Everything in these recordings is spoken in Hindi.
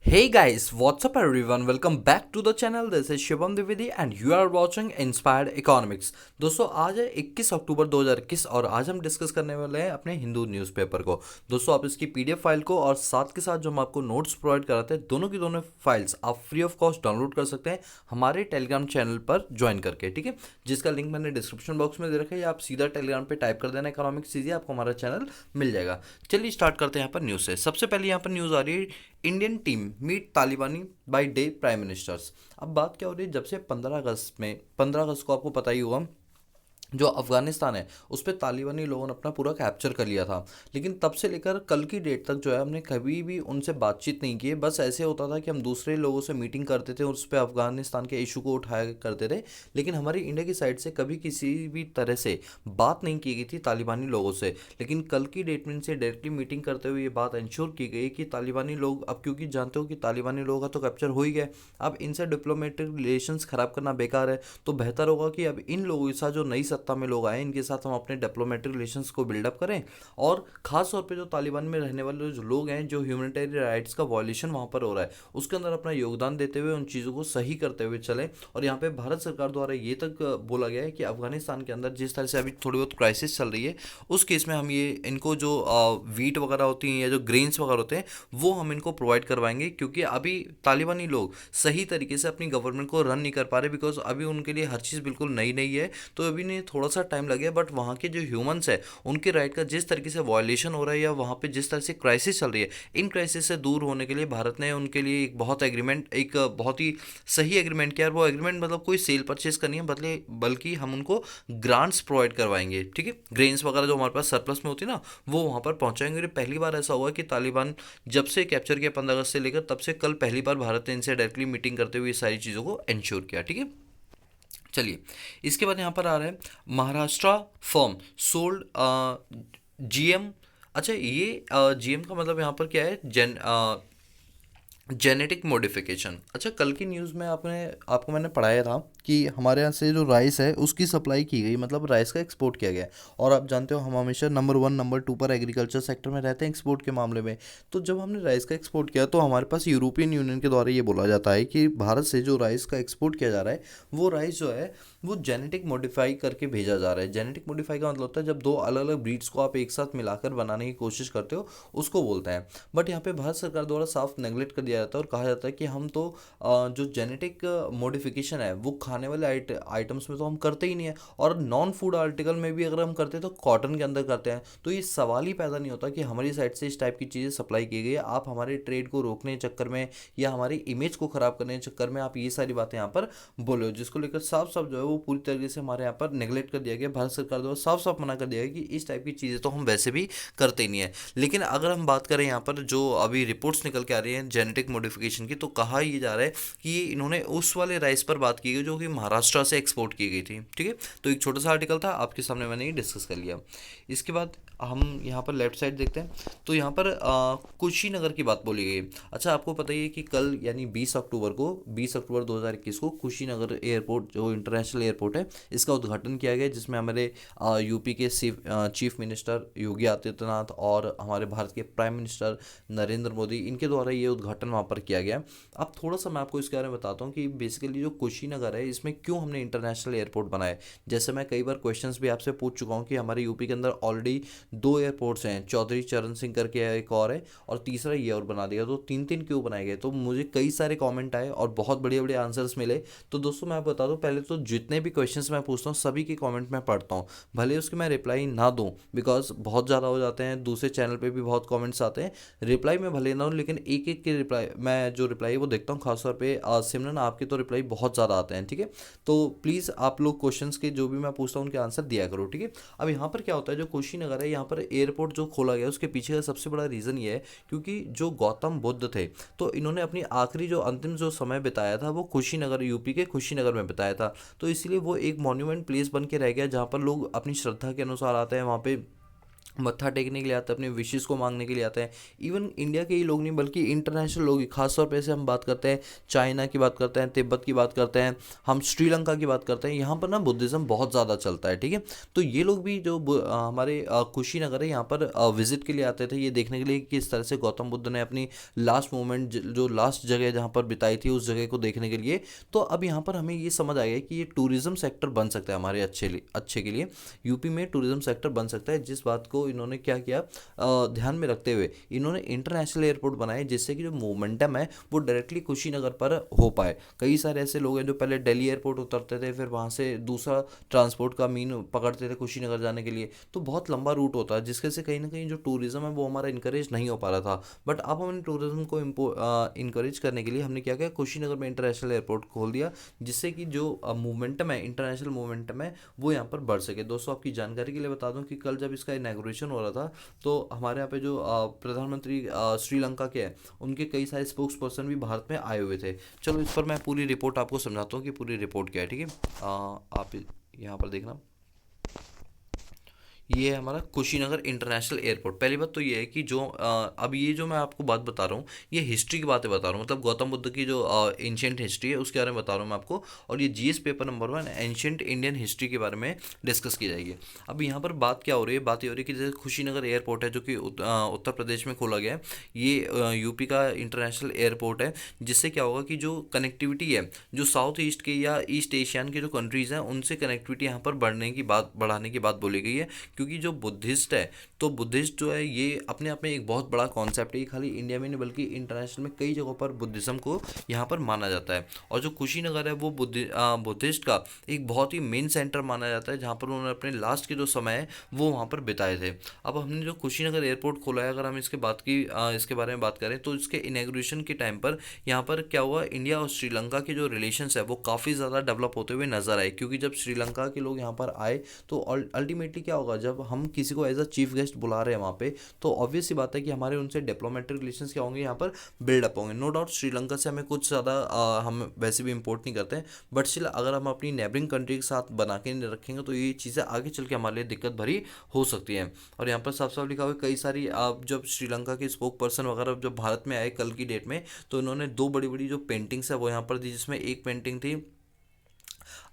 Hey guys, what's up everyone? Welcome back to the channel. This is Shivam Dwivedi and you are watching Inspired Economics. दोस्तों आज है 21 अक्टूबर 2021 और आज हम डिस्कस करने वाले हैं अपने हिंदू न्यूज़पेपर को। दोस्तों आप इसकी पीडीएफ फाइल को और साथ के साथ जो हम आपको नोट्स प्रोवाइड कराते हैं दोनों की दोनों फाइल्स आप फ्री ऑफ कॉस्ट डाउनलोड कर सकते हैं हमारे टेलीग्राम चैनल पर ज्वाइन करके, ठीक है, जिसका लिंक मैंने डिस्क्रिप्शन बॉक्स में दे रखा है या आप सीधा टेलीग्राम पे टाइप कर देना इकोनॉमिक्स सीधे आपको हमारा चैनल मिल जाएगा। चलिए स्टार्ट करते हैं यहाँ पर न्यूज़ से। सबसे पहले यहाँ पर न्यूज़ आ रही है, इंडियन टीम मीट तालिबानी बाय डे प्राइम मिनिस्टर्स। अब बात क्या हो रही है, जब से 15 अगस्त को आपको पता ही होगा जो अफगानिस्तान है उस पर तालिबानी लोगों ने अपना पूरा कैप्चर कर लिया था, लेकिन तब से लेकर कल की डेट तक जो है हमने कभी भी उनसे बातचीत नहीं की है। बस ऐसे होता था कि हम दूसरे लोगों से मीटिंग करते थे, उस पर अफगानिस्तान के इशू को उठाया करते थे, लेकिन हमारी इंडिया की साइड से कभी किसी भी तरह से बात नहीं की गई थी तालिबानी लोगों से। लेकिन कल की डेट में इनसे डायरेक्टली मीटिंग करते हुए ये बात इंश्योर की गई कि तालिबानी लोग, अब क्योंकि जानते हो कि तालिबानी लोगों का तो कैप्चर हो ही गया, अब इनसे डिप्लोमेटिक रिलेशंस खराब करना बेकार है, तो बेहतर होगा कि अब इन लोगों के साथ जो नई सत्ता में लोग आए इनके साथ हम अपने डिप्लोमेटिक रिलेशंस को बिल्डअप करें, और खास तौर पे जो तालिबान में रहने वाले जो लोग हैं, जो ह्यूमैनिटेरियन राइट्स का वॉयलेशन वहाँ पर हो रहा है उसके अंदर अपना योगदान देते हुए उन चीज़ों को सही करते हुए चलें। और यहाँ पे भारत सरकार द्वारा ये तक बोला गया है कि अफगानिस्तान के अंदर जिस तरह से अभी थोड़ी बहुत क्राइसिस चल रही है उस केस में हम ये इनको जो वीट वगैरह होती हैं या जो ग्रेन्स वगैरह होते हैं वो हम इनको प्रोवाइड करवाएंगे, क्योंकि अभी तालिबानी लोग सही तरीके से अपनी गवर्नमेंट को रन नहीं कर पा रहे, बिकॉज अभी उनके लिए हर चीज़ बिल्कुल नई नई है। तो अभी ने थोड़ा सा टाइम लगेगा, बट वहाँ के जो ह्यूमंस है उनके राइट का जिस तरीके से वायलेशन हो रहा है या वहाँ पे जिस तरह से क्राइसिस चल रही है, इन क्राइसिस से दूर होने के लिए भारत ने उनके लिए एक बहुत ही सही एग्रीमेंट किया। और वो एग्रीमेंट मतलब कोई सेल परचेज करनी है, बल्कि हम उनको ग्रांट्स प्रोवाइड करवाएंगे, ठीक है, ग्रेन्स वगैरह जो हमारे पास सरप्लस में होती है ना वो वहाँ पर पहुँचाएंगे। और पहली बार ऐसा हुआ कि तालिबान जब से कैप्चर किया 15 अगस्त से लेकर तब से कल पहली बार भारत ने इनसे डायरेक्टली मीटिंग करते हुए ये सारी चीज़ों को इंश्योर किया, ठीक है। चलिए, इसके बाद यहाँ पर आ रहा है महाराष्ट्र फर्म सोल्ड जीएम। अच्छा, ये जीएम का मतलब यहाँ पर क्या है, जेनेटिक मॉडिफिकेशन। अच्छा, कल की न्यूज़ में आपको मैंने पढ़ाया था कि हमारे यहाँ से जो राइस है उसकी सप्लाई की गई, मतलब राइस का एक्सपोर्ट किया गया। और आप जानते हो हम हमेशा नंबर 1 नंबर 2 पर एग्रीकल्चर सेक्टर में रहते हैं एक्सपोर्ट के मामले में। तो जब हमने राइस का एक्सपोर्ट किया तो हमारे पास यूरोपियन यूनियन के द्वारा ये बोला जाता है कि भारत से जो राइस का एक्सपोर्ट किया जा रहा है वो राइस जो है वो जेनेटिक मॉडिफाई करके भेजा जा रहा है। जेनेटिक मॉडिफाई का मतलब होता है जब दो अलग अलग ब्रीड्स को आप एक साथ मिलाकर बनाने की कोशिश करते हो उसको बोलते हैं। बट यहाँ पे भारत सरकार द्वारा साफ नेगलेक्ट कर दिया जाता है और कहा जाता है कि हम तो जो जेनेटिक मॉडिफिकेशन है वो खाने वाले आइटम्स में तो हम करते ही नहीं है, और नॉन फूड आर्टिकल में भी अगर हम करते हैं तो कॉटन के अंदर करते हैं। तो ये सवाल ही पैदा नहीं होता कि हमारी साइड से इस टाइप की चीज़ें सप्लाई की गई है। आप हमारे ट्रेड को रोकने के चक्कर में या हमारी इमेज को ख़राब करने के चक्कर में आप ये सारी बातें यहाँ पर बोले हो, जिसको लेकर साफ साफ जो है वो पूरी तरीके से हमारे यहाँ पर नेगलेक्ट कर दिया गया। भारत सरकार द्वारा साफ साफ मना कर दिया गया कि इस टाइप की चीज़ें तो हम वैसे भी करते ही नहीं है। लेकिन अगर हम बात करें यहाँ पर जो अभी रिपोर्ट्स निकल के आ रही हैं जेनेटिक मॉडिफिकेशन की, तो कहा ये जा रहा है कि इन्होंने उस वाले राइस पर बात की गई जो कि महाराष्ट्र से एक्सपोर्ट की गई थी, ठीक है। तो एक छोटा सा आर्टिकल था आपके सामने, मैंने ये डिस्कस कर लिया। इसके बाद हम यहाँ पर लेफ्ट साइड देखते हैं तो यहाँ पर कुशीनगर की बात बोली गई। अच्छा, आपको पता ही है कि कल यानी 20 अक्टूबर 2021 को कुशीनगर एयरपोर्ट जो इंटरनेशनल एयरपोर्ट है इसका उद्घाटन किया गया, जिसमें हमारे यूपी के चीफ मिनिस्टर योगी आदित्यनाथ और हमारे भारत के प्राइम मिनिस्टर नरेंद्र मोदी इनके द्वारा ये उद्घाटन वहाँ पर किया गया। अब थोड़ा सा मैं आपको इसके बारे में बताता हूँ कि बेसिकली जो कुशीनगर है इसमें क्यों हमने इंटरनेशनल एयरपोर्ट बनाया है। जैसे मैं कई बार क्वेश्चंस भी आपसे पूछ चुका हूँ कि हमारे यूपी के अंदर ऑलरेडी दो एयरपोर्ट्स हैं, चौधरी चरण सिंह करके एक और है और तीसरा ये और बना दिया, तो तीन तीन क्यों बनाए गए। तो मुझे कई सारे कमेंट आए और बहुत बढ़िया बढ़िया आंसर्स मिले। तो दोस्तों मैं बता दूं, पहले तो जितने भी क्वेश्चंस मैं पूछता हूँ सभी के कमेंट मैं पढ़ता हूँ, भले उसके मैं रिप्लाई ना दूँ बिकॉज बहुत ज़्यादा हो जाते हैं, दूसरे चैनल पर भी बहुत कॉमेंट्स आते हैं, रिप्लाई मैं भले ना दूँ लेकिन एक एक के रिप्लाई मैं जो रिप्लाई है वो देखता हूँ। खासतौर पर सिमरन आपके तो रिप्लाई बहुत ज़्यादा आते हैं, ठीक है। तो प्लीज़ आप लोग क्वेश्चंस के जो भी मैं पूछता हूँ उनके आंसर दिया करो, ठीक है। अब यहाँ पर क्या होता है, जो कुशीनगर है यहाँ पर एयरपोर्ट जो खोला गया उसके पीछे का सबसे बड़ा रीज़न ये है क्योंकि जो गौतम बुद्ध थे तो इन्होंने अपनी आखिरी जो अंतिम जो समय बिताया था वो कुशीनगर, यूपी के कुशीनगर में बिताया था। तो इसीलिए वो एक मॉन्यूमेंट प्लेस बन के रह गया जहाँ पर लोग अपनी श्रद्धा के अनुसार आते हैं, वहाँ पे मत्था टेकने के लिए आते हैं, अपने विशेष को मांगने के लिए आते हैं। इवन इंडिया के ही लोग नहीं बल्कि इंटरनेशनल लोग ही, खासतौर पे से हम बात करते हैं चाइना की बात करते हैं, तिब्बत की बात करते हैं, हम श्रीलंका की बात करते हैं, यहाँ पर ना बुद्धिज़्म बहुत ज़्यादा चलता है। ठीक है, तो ये लोग भी जो हमारे कुशीनगर है यहाँ पर विजिट के लिए आते थे, ये देखने के लिए कि किस तरह से गौतम बुद्ध ने अपनी लास्ट मोमेंट, जो लास्ट जगह जहाँ पर बिताई थी उस जगह को देखने के लिए। तो अब यहाँ पर हमें ये समझ आ गया कि ये टूरिज्म सेक्टर बन सकता है हमारे अच्छे के लिए। यूपी में टूरिज्म सेक्टर बन सकता है, जिस बात को इन्होंने क्या किया, ध्यान में रखते हुए इन्होंने इंटरनेशनल एयरपोर्ट बनाए, जिससे कि जो मोमेंटम है वो डायरेक्टली कुशीनगर पर हो पाए। कई सारे ऐसे लोग हैं जो पहले दिल्ली एयरपोर्ट उतरते थे, फिर वहाँ से दूसरा ट्रांसपोर्ट का मीन पकड़ते थे कुशीनगर जाने के लिए, तो बहुत लंबा रूट होता है, जिसके से कहीं ना कहीं जो टूरिज्म है वो हमारा इंकरेज नहीं हो पा रहा था। बट अब हमने टूरिज्म को इंकरेज करने के लिए हमने क्या किया, कुशीनगर में इंटरनेशनल एयरपोर्ट खोल दिया, जिससे कि जो मोमेंटम है, इंटरनेशनल मोमेंटम है, वो यहाँ पर बढ़ सके। दोस्तों आपकी जानकारी के लिए बता दूं कि कल जब इसका इनॉग्रेशन हो रहा था, तो हमारे यहाँ पे जो प्रधानमंत्री श्रीलंका के हैं, उनके कई सारे स्पोक्स पर्सन भी भारत में आए हुए थे। चलो इस पर मैं पूरी रिपोर्ट आपको समझाता हूँ कि पूरी रिपोर्ट क्या है। ठीक है, आप यहाँ पर देखना, ये है हमारा कुशीनगर इंटरनेशनल एयरपोर्ट। पहली बात तो ये है कि जो अब ये जो मैं आपको बात बता रहा हूँ, ये हिस्ट्री की बातें बता रहा हूँ, मतलब गौतम बुद्ध की जो एंशियंट हिस्ट्री है उसके बारे में बता रहा हूँ मैं आपको। और ये GS paper number 1 ancient Indian history के बारे में डिस्कस की जाएगी। अब यहाँ पर बात क्या हो रही है, बात ये हो रही है कि जैसे कुशीनगर एयरपोर्ट है जो कि उत्तर प्रदेश में खोला गया है, ये यूपी का इंटरनेशनल एयरपोर्ट है, जिससे क्या होगा कि जो कनेक्टिविटी है, जो साउथ ईस्ट के या ईस्ट एशियन के जो कंट्रीज़ हैं उनसे कनेक्टिविटी यहाँ पर बढ़ाने की बात बोली गई है। क्योंकि जो बुद्धिस्ट है, तो बुद्धिस्ट जो है ये अपने आप में एक बहुत बड़ा कॉन्सेप्ट है, ये खाली इंडिया में नहीं बल्कि इंटरनेशनल में कई जगहों पर बुद्धिज़्म को यहाँ पर माना जाता है। और जो कुशीनगर है वो बुद्धिस्ट का एक बहुत ही मेन सेंटर माना जाता है, जहाँ पर उन्होंने अपने लास्ट के जो समय है वो वहाँ पर बिताए थे। अब हमने जो कुशीनगर एयरपोर्ट खोला है, अगर हम इसके बारे में बात करें, तो इसके इनॉग्रेशन के टाइम पर यहाँ पर क्या हुआ, इंडिया और श्रीलंका के जो रिलेशंस है वो काफ़ी ज़्यादा डेवलप होते हुए नजर आए। क्योंकि जब श्रीलंका के लोग यहाँ पर आए, तो अल्टीमेटली क्या होगा, जब हम किसी को एज अ चीफ गेस्ट बुला रहे हैं वहाँ पे, तो ऑब्वियस सी बात है कि हमारे उनसे डिप्लोमेटिक रिलेशंस क्या होंगे, यहाँ पर बिल्डअप होंगे। नो डाउट श्रीलंका से हमें कुछ ज़्यादा हम वैसे भी इंपोर्ट नहीं करते हैं, बट स्टिल अगर हम अपनी नेबरिंग कंट्री के साथ बना के नहीं रखेंगे तो ये चीज़ें आगे चल के हमारे लिए दिक्कत भरी हो सकती हैं। और यहाँ पर साफ साफ लिखा हुआ है, कई सारी आप जब श्रीलंका के स्पोक पर्सन वगैरह जब भारत में आए कल की डेट में, तो इन्होंने दो बड़ी बड़ी जो पेंटिंग्स है वो यहाँ पर दी, जिसमें एक पेंटिंग थी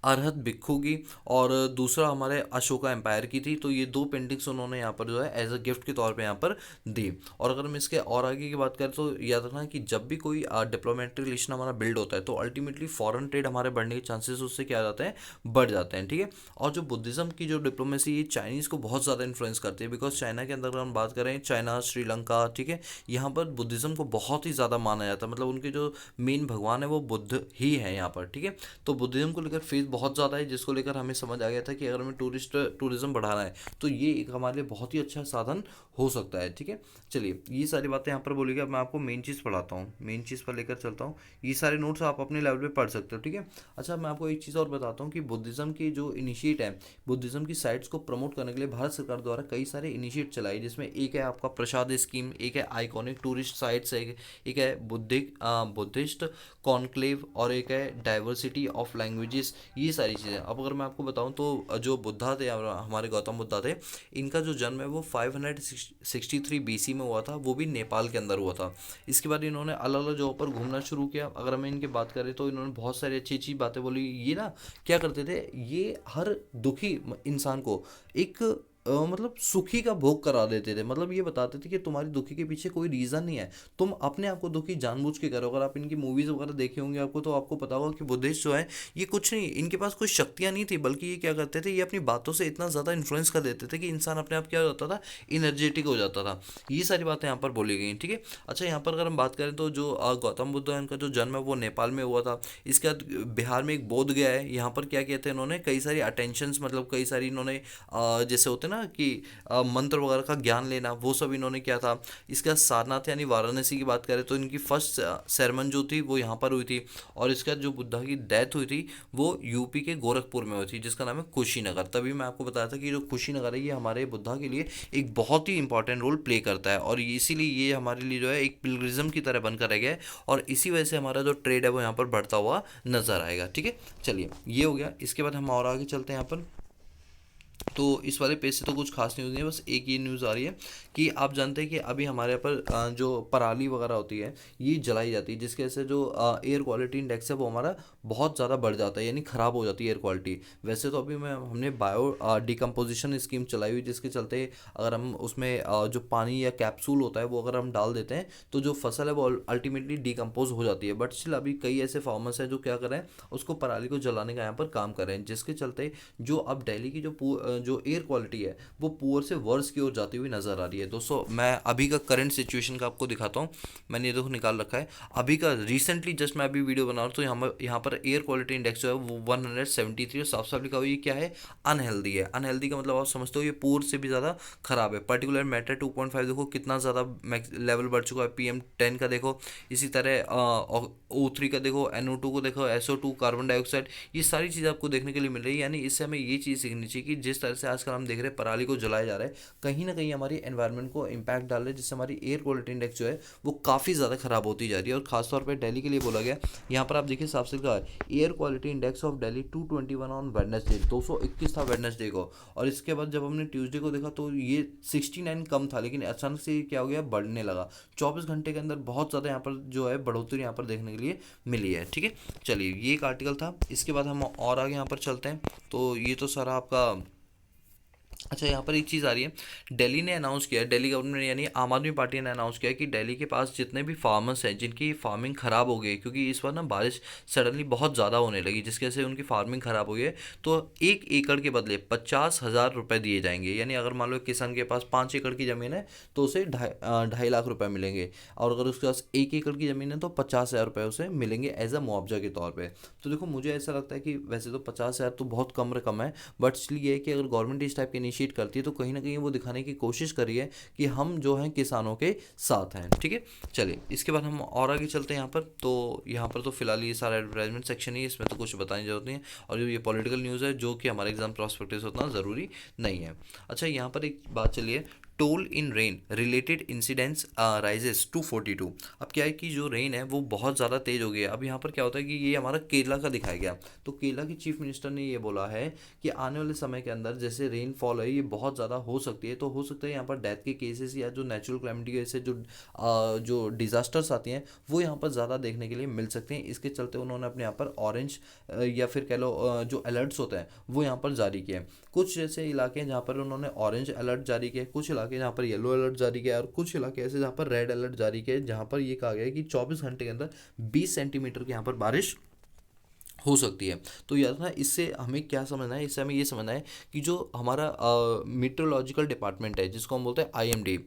अरहत भिक्खू की और दूसरा हमारे अशोका एम्पायर की थी। तो ये दो पेंटिंग्स उन्होंने यहाँ पर जो है एज अ गिफ्ट के तौर पे यहाँ पर दी। और अगर हम इसके और आगे की बात करें, तो याद रखना कि जब भी कोई डिप्लोमेटिक रिलेशन हमारा बिल्ड होता है, तो अल्टीमेटली फॉरेन ट्रेड हमारे बढ़ने के चांसेस उससे क्या जाते हैं, बढ़ जाते हैं। ठीक है, और जो बुद्धिज़्म की जो डिप्लोमेसी, ये चाइनीज़ को बहुत ज़्यादा इन्फ्लुएंस करती है, बिकॉज चाइना के अंदर अगर हम बात करें, चाइना, श्रीलंका, ठीक है, यहाँ पर बुद्धिज़्म को बहुत ही ज़्यादा माना जाता है, मतलब उनके जो मेन भगवान है वो बुद्ध ही है यहाँ पर। ठीक है, तो बुद्धिज़्म को लेकर फेथ बहुत ज़्यादा है, जिसको लेकर हमें समझ आ गया था कि अगर हमें टूरिज्म बढ़ाना है तो ये एक हमारे लिए बहुत ही अच्छा साधन हो सकता है। ठीक है, चलिए ये सारी बातें यहाँ पर बोली गई। अब मैं आपको मेन चीज़ पढ़ाता हूँ, मेन चीज़ पर लेकर चलता हूँ। ये सारे नोट्स आप अपने लेवल पे पढ़ सकते हो। ठीक है, अच्छा मैं आपको एक चीज़ और बताता हूँ कि बुद्धिज़्म की जो इनिशिएट है, बुद्धिज़्म की साइट्स को प्रमोट करने के लिए भारत सरकार द्वारा कई सारे इनिशिएट चलाई, जिसमें एक है आपका प्रसाद स्कीम, एक है आइकॉनिक टूरिस्ट साइट्स, एक है बुद्धिस्ट कॉन्क्लेव, और एक है डाइवर्सिटी ऑफ लैंग्वेजेस। ये सारी चीज़ें अब अगर मैं आपको बताऊं, तो जो बुद्धा थे, हमारे गौतम बुद्धा थे, इनका जो जन्म है वो 563 बीसी में हुआ था, वो भी नेपाल के अंदर हुआ था। इसके बाद इन्होंने अलग अलग जगहों पर घूमना शुरू किया। अगर हमें इनकी बात करें तो इन्होंने बहुत सारी अच्छी अच्छी बातें बोली। ये ना क्या करते थे, ये हर दुखी इंसान को एक मतलब सुखी का भोग करा देते थे। मतलब ये बताते थे कि तुम्हारी दुखी के पीछे कोई रीज़न नहीं है, तुम अपने आप को दुखी जानबूझ के करो। अगर आप इनकी मूवीज़ वगैरह देखे होंगे आपको, तो आपको पता होगा कि बुद्धिस्ट जो है ये कुछ नहीं, इनके पास कोई शक्तियाँ नहीं थी, बल्कि ये क्या करते थे, ये अपनी बातों से इतना ज़्यादा इन्फ्लुएंस कर देते थे कि इंसान अपने आप क्या हो जाता था, इनर्जेटिक हो जाता था। ये सारी बातें यहाँ पर बोली गई। ठीक है, अच्छा यहाँ पर अगर हम बात करें, तो जो गौतम बुद्ध है, उनका जो जन्म है वो नेपाल में हुआ था। इसके बाद बिहार में एक बोध गया है, यहाँ पर क्या किया था इन्होंने, कई सारी अटेंशंस, मतलब कई सारी इन्होंने जैसे होते ना कि मंत्र वगैरह का ज्ञान लेना, वो सब इन्होंने किया था। इसके बाद सारनाथ यानी वाराणसी की बात करें, तो इनकी फर्स्ट सेरेमन जो थी वो यहाँ पर हुई थी। और इसके बाद जो बुद्धा की डेथ हुई थी वो यूपी के गोरखपुर में हुई थी, जिसका नाम है कुशीनगर। तभी मैं आपको बताया था कि जो कुशीनगर है ये हमारे बुद्धा के लिए एक बहुत ही इंपॉर्टेंट रोल प्ले करता है, और इसीलिए ये हमारे लिए जो है एक पिलग्रिज्म की तरह बनकर रह गया है, और इसी वजह से हमारा जो ट्रेड है वो यहाँ पर बढ़ता हुआ नजर आएगा। ठीक है, चलिए ये हो गया। इसके बाद हम और आगे चलते हैं यहाँ पर। तो इस वाले पेज से तो कुछ खास न्यूज़ नहीं है, बस एक ये न्यूज़ आ रही है कि आप जानते हैं कि अभी हमारे यहाँ पर जो पराली वगैरह होती है ये जलाई जाती है, जिसकी वजह से जो एयर क्वालिटी इंडेक्स है वो हमारा बहुत ज़्यादा बढ़ जाता है, यानी ख़राब हो जाती है एयर क्वालिटी। वैसे तो अभी मैं हमने बायो डिकम्पोजिशन स्कीम चलाई हुई, जिसके चलते अगर हम उसमें जो पानी या कैप्सूल होता है वो अगर हम डाल देते हैं तो जो फसल है वो अल्टीमेटली डिकम्पोज हो जाती है। बट स्टिल अभी कई ऐसे फार्मर्स हैं जो क्या कर रहे हैं, उसको पराली को जलाने का यहाँ पर काम कर रहे हैं, जिसके चलते जो अब दिल्ली की जो एयर क्वालिटी है वो पुअर से वर्स की ओर जाती हुई नज़र आ रही है। दोस्तों मैं अभी का करंट सिचुएशन का आपको दिखाता हूँ। मैंने ये देखो निकाल रखा है अभी का, रिसेंटली जस्ट मैं अभी वीडियो बना रहा हूँ, तो यहाँ पर एयर क्वालिटी इंडेक्स जो है वो 173 और साफ साफ लिखा हुआ है ये क्या है, अनहेल्दी है। अनहेल्दी का मतलब आप समझते हो ये पुअर से भी ज़्यादा खराब है। पर्टिकुलर मैटर 2.5 देखो कितना ज़्यादा लेवल बढ़ चुका है, PM10 का देखो, इसी तरह O3 का देखो, NO2 को देखो, SO2 कार्बन डाइऑक्साइड, ये सारी चीज़ें आपको देखने के लिए मिल रही है। यानी इससे हमें ये चीज़ सीखनी चाहिए कि जिस तरह से आजकल हम देख रहे हैं पराली को जलाया जा रहा है, कहीं ना कहीं हमारी एनवायरनमेंट को इम्पैक्ट डाल रहा है, जिससे हमारी एयर क्वालिटी इंडेक्स जो है वो काफ़ी ज़्यादा खराब होती जा रही है। और खासतौर पर दिल्ली के लिए बोला गया, यहाँ पर आप देखिए साफ से लिखा है air quality index of Delhi 221 on Wednesday, 221 था वेडनेसडे को। और इसके बाद जब हमने ट्यूसडे को देखा तो ये 69 कम था, लेकिन अचानक से ये क्या हो गया, बढ़ने लगा। 24 घंटे के अंदर बहुत ज़्यादा यहाँ पर जो है बढ़ोतरी यहाँ पर देखने के लिए मिली है। ठीक है, चलिए ये एक आर्टिकल था। इसके बाद हम और आगे यहाँ पर चलते हैं। तो ये तो सारा आपका, अच्छा यहाँ पर एक चीज़ आ रही है, दिल्ली ने अनाउंस किया है, दिल्ली गवर्नमेंट यानी आम आदमी पार्टी ने अनाउंस किया है कि दिल्ली के पास जितने भी फार्मर्स हैं जिनकी फार्मिंग ख़राब हो गई, क्योंकि इस बार ना बारिश सडनली बहुत ज़्यादा होने लगी जिसकी वजह से उनकी फार्मिंग ख़राब हो गई है, तो 1 एकड़ के बदले 50,000 रुपये दिए जाएंगे। यानी अगर मान लो किसान के पास 5 एकड़ की ज़मीन है तो उसे 2.5 लाख रुपये मिलेंगे, और अगर उसके पास 1 एकड़ की ज़मीन है तो 50,000 रुपये उसे मिलेंगे एज अ मुआवजा के तौर पर। तो देखो मुझे ऐसा लगता है कि वैसे तो 50,000 तो बहुत कम रकम है, बट इसलिए ये है कि अगर गवर्नमेंट इस टाइप के इनिशिएट करती है तो कहीं ना कहीं वो दिखाने की कोशिश कर रही है कि हम जो हैं किसानों के साथ हैं। ठीक है, चलिए इसके बाद हम और आगे चलते हैं यहाँ पर। तो यहाँ पर तो फिलहाल ये सारा एडवर्टाइजमेंट सेक्शन ही है, इसमें तो कुछ बताने की जरूरत नहीं है, और जो ये पॉलिटिकल न्यूज़ है जो कि हमारे एग्जाम प्रॉस्पेक्टस उतना ज़रूरी नहीं है। अच्छा यहाँ पर एक बात चलिए, toll in rain related incidents rises to 42। अब क्या है कि जो रेन है वो बहुत ज़्यादा तेज़ हो गया है। अब यहाँ पर क्या होता है कि ये हमारा केरला का दिखाया गया, तो केरला की चीफ मिनिस्टर ने ये बोला है कि आने वाले समय के अंदर जैसे रेनफॉल है ये बहुत ज़्यादा हो सकती है, तो हो सकता है यहाँ पर डेथ के केसेस या जो नेचुरल क्लैमिटी की वजह से जो डिज़ास्टर्स आती हैं वो यहाँ पर ज़्यादा देखने के लिए मिल सकते हैं। इसके चलते उन्होंने अपने यहाँ पर ऑरेंज या फिर कह लो जो अलर्ट्स होते हैं वो यहाँ पर जारी किए हैं। कुछ जैसे इलाके हैं जहाँ पर उन्होंने ऑरेंज अलर्ट जारी किया, कुछ इलाके जहाँ पर येलो अलर्ट जारी किया, और कुछ इलाके ऐसे जहाँ पर रेड अलर्ट जारी किया, जहाँ पर ये कहा गया है कि 24 घंटे के अंदर 20 सेंटीमीटर की यहाँ पर बारिश हो सकती है। तो यार ना इससे हमें क्या समझना है, इससे हमें ये समझना है कि जो हमारा मीटरोलॉजिकल डिपार्टमेंट है जिसको हम बोलते हैं IMD।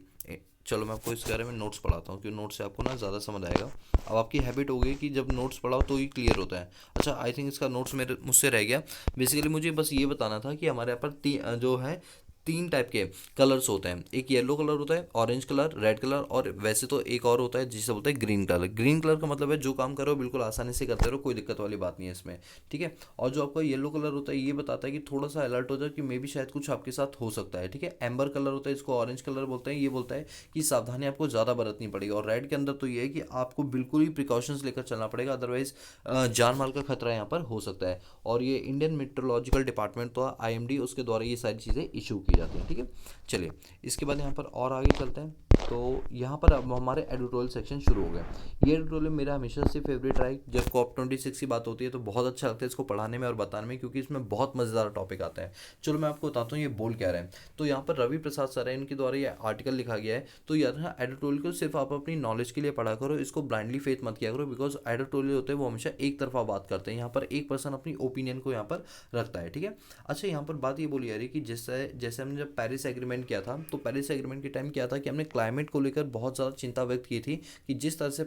चलो मैं आपको इस बारे में नोट्स पढ़ाता हूँ क्योंकि नोट्स से आपको ना ज़्यादा समझ आएगा। अब आपकी हैबिट हो गई कि जब नोट्स पढ़ाओ तो ही क्लियर होता है। अच्छा आई थिंक इसका नोट्स मेरे मुझसे रह गया। बेसिकली मुझे बस ये बताना था कि हमारे यहाँ पर जो है 3 टाइप के कलर्स होते हैं, एक येलो कलर होता है, ऑरेंज कलर, रेड कलर, और वैसे तो एक और होता है जिसे बोलते हैं ग्रीन कलर। ग्रीन कलर का मतलब है जो काम करो बिल्कुल आसानी से करते रहो, कोई दिक्कत वाली बात नहीं है इसमें। ठीक है, और जो आपका येलो कलर होता है ये बताता है कि थोड़ा सा अलर्ट हो जाए कि मे भी शायद कुछ आपके साथ हो सकता है। ठीक है, एम्बर कलर होता है, इसको ऑरेंज कलर बोलते हैं, ये बोलता है कि सावधानी आपको ज़्यादा बरतनी पड़ेगी। और रेड के अंदर तो ये है कि आपको बिल्कुल ही प्रिकॉशंस लेकर चलना पड़ेगा, अदरवाइज जान माल का खतरा यहाँ पर हो सकता है। और ये इंडियन मेट्रोलॉजिकल डिपार्टमेंट तो IMD उसके द्वारा ये सारी चीज़ें इशू की जाती हैं। ठीक है, चलिए इसके बाद यहाँ पर और आगे चलते हैं। तो यहाँ पर अब हमारे एडिटोरियल सेक्शन शुरू हो गया। ये एडिटोरियल मेरा हमेशा से फेवरेट रहा है। जब COP26 की बात होती है तो बहुत अच्छा लगता है इसको पढ़ाने में और बताने में, क्योंकि इसमें बहुत मज़ेदार टॉपिक आता है। चलो मैं आपको बताता हूँ ये बोल क्या रहे हैं। तो यहाँ पर रवि प्रसाद सर है, इनके द्वारा ये आर्टिकल लिखा गया है। तो यार ना एडिटोरियल को सिर्फ आप अपनी नॉलेज के लिए पढ़ा करो, इसको ब्लाइंडली फेथ मत किया करो, बिकॉज एडिटोरियल होते हैं वो हमेशा एक तरफा बात करते हैं। यहाँ पर एक पर्सन अपनी ओपिनियन को यहाँ पर रखता है। ठीक है, अच्छा यहाँ पर बात ये बोली जा रही है कि जैसे जैसे हमने जब पेरिस एग्रीमेंट किया था तो पेरिस एग्रीमेंट के टाइम क्या था कि हमने क्लाइमेट को लेकर बहुत ज़्यादा चिंता व्यक्त की थी कि जिस तरह से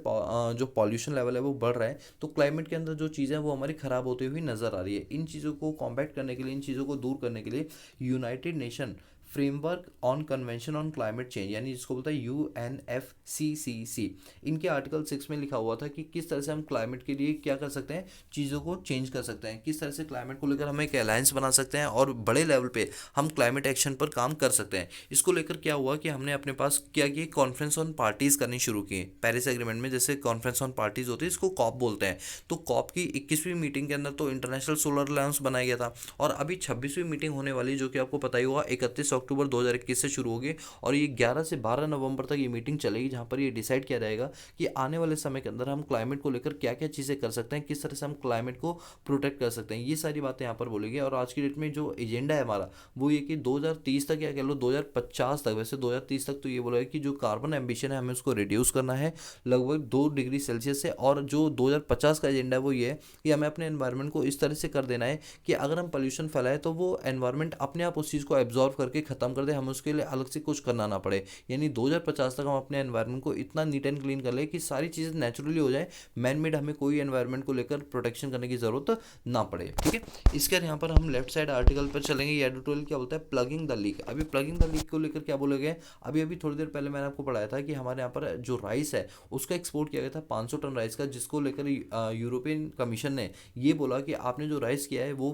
जो पॉल्यूशन लेवल है वो बढ़ रहा है, तो क्लाइमेट के अंदर जो चीज़ें हैं वो हमारी ख़राब होती हुई नज़र आ रही है। इन चीज़ों को कॉम्बैट करने के लिए, इन चीज़ों को दूर करने के लिए United nation framework on convention on climate change, यानी जिसको बोलता है UNFCCC। इनके आर्टिकल 6 में लिखा हुआ था कि किस तरह से हम क्लाइमेट के लिए क्या कर सकते हैं, चीज़ों को चेंज कर सकते हैं, किस तरह से क्लाइमेट को लेकर हम एक अलायंस बना सकते हैं और बड़े लेवल पे हम क्लाइमेट एक्शन पर काम कर सकते हैं। इसको लेकर क्या हुआ कि हमने अपने पास क्या किया, कॉन्फ्रेंस ऑन पार्टीज़ करनी शुरू की पेरिस एग्रीमेंट में। जैसे कॉन्फ्रेंस ऑन पार्टीज़ होती है, इसको कॉप बोलते हैं। तो कॉप की 21वीं मीटिंग के अंदर तो इंटरनेशनल सोलर अलायंस बनाया गया था, और अभी 26वीं मीटिंग होने वाली, जो कि आपको पता ही होगा 31 अक्टूबर 2021 से शुरू होगी, और ये 11 से 12 नवंबर तक ये मीटिंग चलेगी, जहाँ पर ये डिसाइड किया जाएगा कि आने वाले समय के अंदर हम क्लाइमेट को लेकर क्या क्या चीज़ें कर सकते हैं, किस तरह से हम क्लाइमेट को प्रोटेक्ट कर सकते हैं। ये सारी बातें यहाँ पर बोलेगी। और आज की डेट में जो एजेंडा है हमारा वो ये कि 2030 तक, या कह लो 2050 तक, वैसे 2030 तक तो ये बोला है कि जो कार्बन एम्बिशन है हमें उसको रिड्यूस करना है लगभग 2 डिग्री सेल्सियस से। और जो 2050 का एजेंडा है वो ये है कि हमें अपने एनवायरनमेंट को इस तरह से कर देना है कि अगर हम पोल्यूशन फैलाएं तो वो एनवायरनमेंट अपने आप उस चीज़ को एब्जॉर्व करके ख़त्म कर दे, हमें उसके लिए अलग से कुछ करना ना पड़े। यानी 2050 तक हम अपने एनवायरनमेंट को इतना नीट एंड क्लीन कर ले कि सारी चीज़ें नेचुरली हो जाए, मैन मेड हमें कोई एनवायरनमेंट को लेकर प्रोटेक्शन करने की ज़रूरत ना पड़े। ठीक है, इसके यहाँ पर हम लेफ्ट साइड आर्टिकल पर चलेंगे। ये एडिटोरियल क्या बोलता है, प्लगिंग द लीक। अभी प्लगिंग द लीक को लेकर क्या बोला गया है, अभी अभी थोड़ी देर पहले मैंने आपको पढ़ाया था कि हमारे यहाँ पर जो राइस है उसका एक्सपोर्ट किया गया था 500 टन राइस का, जिसको लेकर यूरोपियन कमीशन ने ये बोला कि आपने जो राइस किया है वो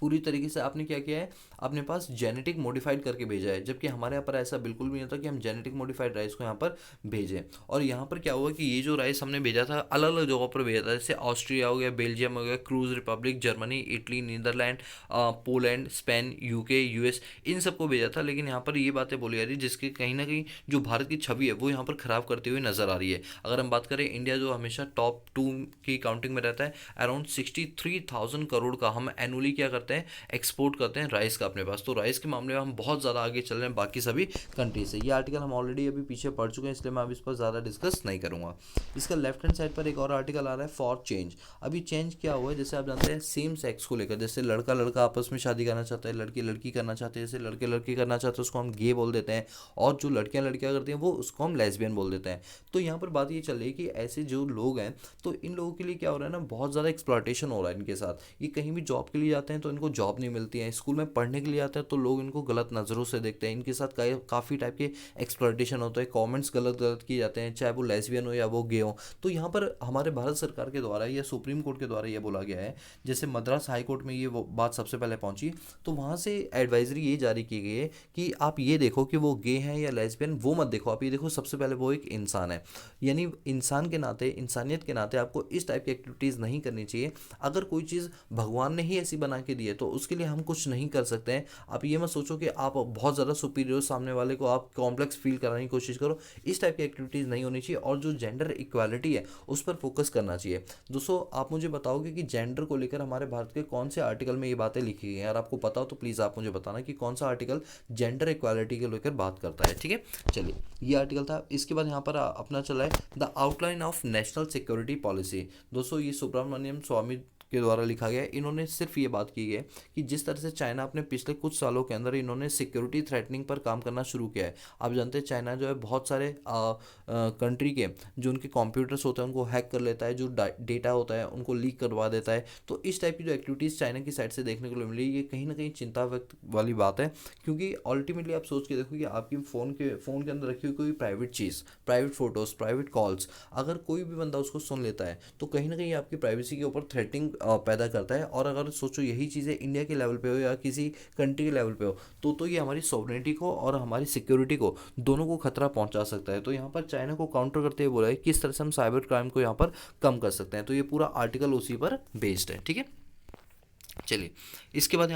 पूरी तरीके से आपने क्या किया है, अपने पास जेनेटिक मॉडिफाइड करके भेजा है। जबकि हमारे यहाँ पर ऐसा बिल्कुल भी नहीं होता कि हम जेनेटिक मॉडिफाइड राइस को यहाँ पर भेजें। और यहाँ पर क्या हुआ कि ये जो राइस हमने भेजा था अलग अलग जगहों पर भेजा था, जैसे ऑस्ट्रिया हो गया, बेल्जियम हो गया, क्रूज republic, Germany, Italy, Netherland, Poland, Spain, UK, US, इन सबको भेजा था। लेकिन यहाँ पर ये बातें बोली जा रही है जिसकी कहीं ना कहीं जो भारत की छवि है वो यहाँ पर खराब करते हुए नजर आ रही है। अगर हम बात करें इंडिया, जो हमेशा टॉप 2 की काउंटिंग में रहता है, अराउंड 63,000 करोड़ का हम एनुअली क्या करते हैं, एक्सपोर्ट करते हैं राइस का अपने पास। तो राइस के मामले में हम बहुत ज़्यादा आगे चल रहे हैं बाकी सभी कंट्री से। ये आर्टिकल हम ऑलरेडी अभी पीछे पढ़ चुके हैं, इसलिए मैं अब इस पर ज़्यादा डिस्कस नहीं करूँगा। इसका लेफ्ट हैंड साइड पर एक और आर्टिकल आ रहा है, फॉर चेंज। अभी चेंज क्या हुआ है, जैसे आप जानते हैं सेम सेक्स को लेकर, जैसे लड़का लड़का आपस में शादी करना चाहता है, लड़की लड़की करना चाहते हैं, जैसे लड़के लड़की करना चाहते हैं उसको हम गे बोल देते हैं, और जो लड़कियां लड़कियां करती हैं वो उसको हम लेस्बियन बोल देते हैं। तो यहाँ पर बात ये चल रही है कि ऐसे जो लोग हैं, तो इन लोगों के लिए क्या हो रहा है ना, बहुत ज़्यादा एक्सप्लॉयटेशन हो रहा है इनके साथ। ये कहीं भी जॉब के लिए जाते हैं तो इनको जॉब नहीं मिलती है, स्कूल में पढ़ने के लिए आते हैं तो लोग इनको गलत नज़रों से देखते हैं, इनके साथ काफ़ी टाइप के एक्सप्लॉयटेशन होता है, कमेंट्स गलत गलत किए जाते हैं, चाहे वो लेस्बियन हो या वो गे हो। तो यहाँ पर हमारे भारत सरकार के द्वारा या सुप्रीम कोर्ट के द्वारा ये बोला गया है, जैसे मद्रास हाई कोर्ट में ये वो बात सबसे पहले पहुंची, तो वहाँ से एडवाइजरी ये जारी की गई है कि आप ये देखो कि वो गे हैं या लेस्बियन, वो मत देखो, आप ये देखो सबसे पहले वो एक इंसान है। यानी इंसान के नाते, इंसानियत के नाते आपको इस टाइप की एक्टिविटीज़ नहीं करनी चाहिए। अगर कोई चीज़ भगवान ने ही ऐसी बना के दी है तो उसके लिए हम कुछ नहीं कर सकते हैं। आप ये मत सोचो कि आप बहुत ज़्यादा सुपीरियर, सामने वाले को आप कॉम्प्लेक्स फील कराने की कोशिश करो। इस टाइप की एक्टिविटीज़ नहीं होनी चाहिए, और जो जेंडर इक्वालिटी है उस पर फोकस करना चाहिए। दोस्तों आप मुझे बताओगे कि जेंडर को लेकर हमारे भारत के कौन से आर्टिकल में ये बातें लिखी गई हैं, अगर आपको पता हो तो प्लीज़ आप मुझे बताना कि कौन सा आर्टिकल जेंडर इक्वालिटी के लेकर बात करता है। ठीक है, चलिए ये आर्टिकल था। इसके बाद यहाँ पर अपना चला है the outline of national security policy. दोस्तों ये सुब्रमण्यम स्वामी के द्वारा लिखा गया है। इन्होंने सिर्फ ये बात की है कि जिस तरह से चाइना अपने पिछले कुछ सालों के अंदर इन्होंने सिक्योरिटी थ्रेटनिंग पर काम करना शुरू किया है। आप जानते हैं चाइना जो है बहुत सारे कंट्री के जो उनके कंप्यूटर्स होते हैं उनको हैक कर लेता है, जो डेटा होता है उनको लीक करवा देता है। तो इस टाइप की जो एक्टिविटीज़ चाइना की साइड से देखने को मिली, ये कहीं ना कहीं चिंता व्यक्त वाली बात है। क्योंकि अल्टीमेटली आप सोच के देखो कि आपकी फ़ोन के अंदर रखी हुई कोई प्राइवेट चीज़, प्राइवेट फ़ोटोज़, प्राइवेट कॉल्स, अगर कोई भी बंदा उसको सुन लेता है तो कहीं ना कहीं आपकी प्राइवेसी के ऊपर थ्रेटिंग पैदा करता है। और अगर सोचो यही चीज़ें इंडिया के लेवल पे हो या किसी कंट्री के लेवल पे हो तो ये हमारी सॉवरेनिटी को और हमारी सिक्योरिटी को दोनों को खतरा पहुंचा सकता है। तो यहाँ पर चाइना को काउंटर करते हुए बोला है किस तरह से हम साइबर क्राइम को यहाँ पर कम कर सकते हैं। तो ये पूरा आर्टिकल उसी पर बेस्ड है। ठीक है, चलिए इसके बाद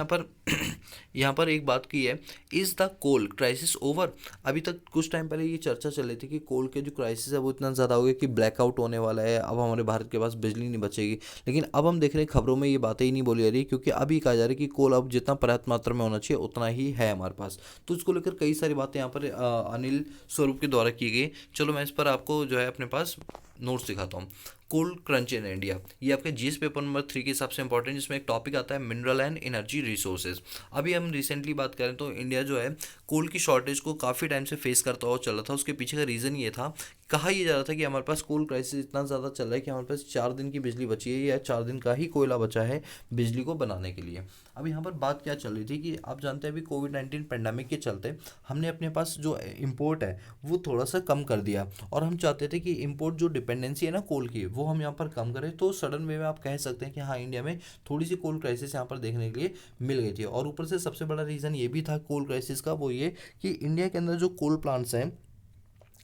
यहाँ पर एक बात की है, is the coal crisis over. अभी तक कुछ टाइम पहले ये चर्चा चल रही थी कि कोल के जो क्राइसिस है वो इतना ज़्यादा हो गया कि ब्लैकआउट होने वाला है, अब हमारे भारत के पास बिजली नहीं बचेगी। लेकिन अब हम देख रहे हैं खबरों में ये बातें ही नहीं बोली जा रही, क्योंकि अभी कहा जा रहा है कि कोल अब जितना पर्याप्त मात्रा में होना चाहिए उतना ही है हमारे पास। तो इसको लेकर कई सारी बातें यहाँ पर अनिल स्वरूप के द्वारा की गई। चलो मैं इस पर आपको जो है अपने पास नोट्स दिखाता हूँ। कोल क्रंच इन इंडिया, ये आपके जीएस पेपर नंबर 3 के हिसाब से इंपॉर्टेंट, जिसमें एक टॉपिक आता है मिनरल एंड एनर्जी रिसोर्सेज। अभी हम रिसेंटली बात करें तो इंडिया जो है कोल की शॉर्टेज को काफ़ी टाइम से फेस करता हुआ चल रहा था। उसके पीछे का रीज़न ये था, कहा यह जा रहा था कि हमारे पास कोल क्राइसिस इतना ज़्यादा चल रहा है कि हमारे पास 4 दिन की बिजली बची है या 4 दिन का ही कोयला बचा है बिजली को बनाने के लिए। अब यहाँ पर बात क्या चल रही थी कि आप जानते हैं अभी कोविड-19 पेंडेमिक के चलते हमने अपने पास जो इम्पोर्ट है वो थोड़ा सा कम कर दिया, और हम चाहते थे कि इम्पोर्ट जो डिपेंडेंसी है ना कोल की वो हम यहाँ पर कम करें। तो सडन वे में आप कह सकते हैं कि हाँ, इंडिया में थोड़ी सी कोल क्राइसिस यहाँ पर देखने के लिए मिल गई थी। और ऊपर से सबसे बड़ा रीज़न ये भी था कोल क्राइसिस का, वो ये कि इंडिया के अंदर जो कोल प्लांट्स हैं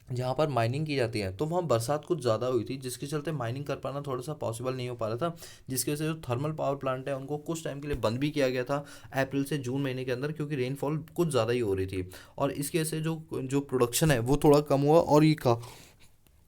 जहाँ पर माइनिंग की जाती है तो वहाँ बरसात कुछ ज़्यादा हुई थी, जिसके चलते माइनिंग कर पाना थोड़ा सा पॉसिबल नहीं हो पा रहा था, जिसकी वजह से जो थर्मल पावर प्लांट है उनको कुछ टाइम के लिए बंद भी किया गया था अप्रैल से जून महीने के अंदर, क्योंकि रेनफॉल कुछ ज़्यादा ही हो रही थी। और इसकी वजह से जो जो प्रोडक्शन है वो थोड़ा कम हुआ, और ये